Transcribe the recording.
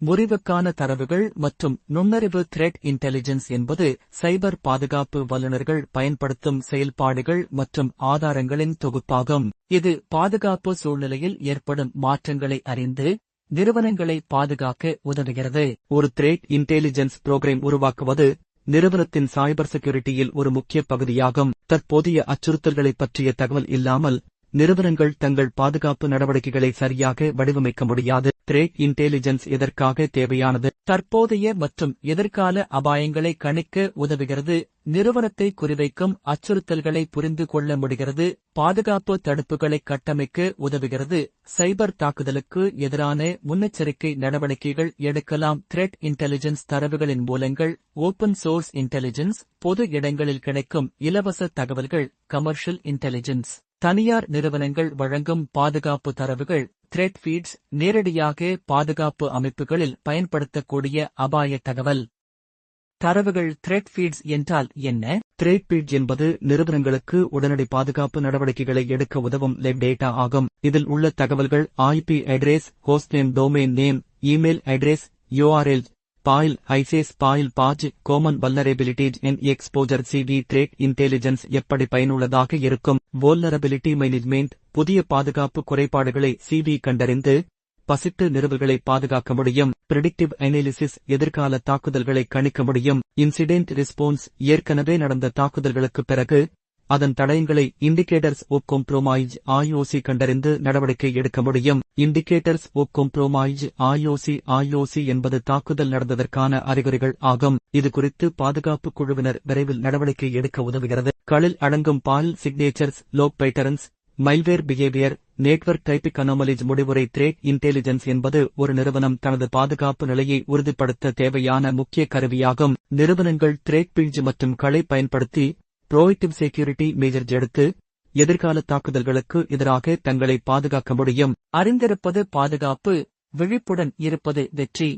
முறிவுக்கான தரவுகள் மற்றும் நுண்ணறிவு த்ரெட் இன்டெலிஜென்ஸ் என்பது சைபர் பாதுகாப்பு வல்லுநர்கள் பயன்படுத்தும் செயல்பாடுகள் மற்றும் ஆதாரங்களின் தொகுப்பாகும். இது பாதுகாப்பு சூழ்நிலையில் ஏற்படும் மாற்றங்களை அறிந்து நிறுவனங்களை பாதுகாக்க உதவுகிறது. ஒரு த்ரெட் இன்டெலிஜென்ஸ் புரோகிராம் உருவாக்குவது நிறுவனத்தின் சைபர் செக்யூரிட்டியில் ஒரு முக்கிய பகுதியாகும். தற்போதைய அச்சுறுத்தல்களைப் பற்றிய தகவல் இல்லாமல் நிறுவனங்கள் தங்கள் பாதுகாப்பு நடவடிக்கைகளை சரியாக வடிவமைக்க முடியாது. த்ரெட் இன்டெலிஜென்ஸ் எதற்காக தேவையானது? தற்போதைய மற்றும் எதிர்கால அபாயங்களை கணிக்க உதவுகிறது. நிறுவனத்தை குறிவைக்கும் அச்சுறுத்தல்களை புரிந்து கொள்ள முடிகிறது. பாதுகாப்பு தடுப்புகளை கட்டமைக்க உதவுகிறது. சைபர் தாக்குதலுக்கு எதிரான முன்னெச்சரிக்கை நடவடிக்கைகள் எடுக்கலாம். த்ரெட் இன்டெலிஜென்ஸ் தரவுகளின் மூலங்கள் ஓபன் சோர்ஸ் இன்டெலிஜென்ஸ், பொது இடங்களில் கிடைக்கும் இலவச தகவல்கள், கமர்ஷியல் இன்டெலிஜென்ஸ், தனியார் நிறுவனங்கள் வழங்கும் பாதுகாப்பு தரவுகள், த்ரெட் ஃபீட்ஸ், நேரடியாக பாதுகாப்பு அமைப்புகளில் பயன்படுத்தக்கூடிய அபாய தகவல் தரவுகள். த்ரெட் ஃபீட்ஸ் என்றால் என்ன? த்ரெட் ஃபீட்ஸ் என்பது நிறுவனங்களுக்கு உடனடி பாதுகாப்பு நடவடிக்கைகளை எடுக்க உதவும் லைவ் டேட்டா ஆகும். இதில் உள்ள தகவல்கள் IP address, hostname, domain name, email address, URL, file, ஐசேஸ், பாயில், பாஜ், common vulnerabilities and exposure. CV threat intelligence எப்படி பயனுள்ளதாக இருக்கும்? வல்னரபிலிட்டி மேனேஜ்மெண்ட், புதிய பாதுகாப்பு குறைபாடுகளை சிவி கண்டறிந்து பசிட்டு நிறுவல்களை பாதுகாக்க முடியும். பிரெடிக்டிவ் அனாலிசிஸ், எதிர்கால தாக்குதல்களை கணிக்க முடியும். இன்சிடென்ட் ரெஸ்பான்ஸ், ஏற்கனவே நடந்த தாக்குதல்களுக்கு பிறகு அதன் தடயங்களை இண்டிகேட்டர்ஸ் ஆஃப் காம்ப்ரோமைஸ் IOC கண்டறிந்து நடவடிக்கை எடுக்க முடியும். இண்டிகேட்டர்ஸ் ஆஃப் காம்ப்ரோமைஸ் IOC என்பது தாக்குதல் நடந்ததற்கான அறிகுறிகள் ஆகும். இது குறித்து பாதுகாப்பு குழுவினர் விரைவில் நடவடிக்கை எடுக்க உதவுகிறது. களில் அடங்கும் பால் signatures, log patterns, malware behaviour, network traffic anomalies. முடிவுரை: த்ரெட் இன்டெலிஜென்ஸ் என்பது ஒரு நிறுவனம் தனது பாதுகாப்பு நிலையை உறுதிப்படுத்த தேவையான முக்கிய கருவியாகும். நிறுவனங்கள் த்ரெட் ஃபீட்ஸ் மற்றும் களை பயன்படுத்தி ப்ரோஆக்டிவ் செக்யூரிட்டி மெஜர்ஸ் எடுத்து எதிர்கால தாக்குதல்களுக்கு எதிராக தங்களை பாதுகாக்க முடியும். அறிந்திருப்பது பாதுகாப்பு, விழிப்புடன் இருப்பது வெற்றி.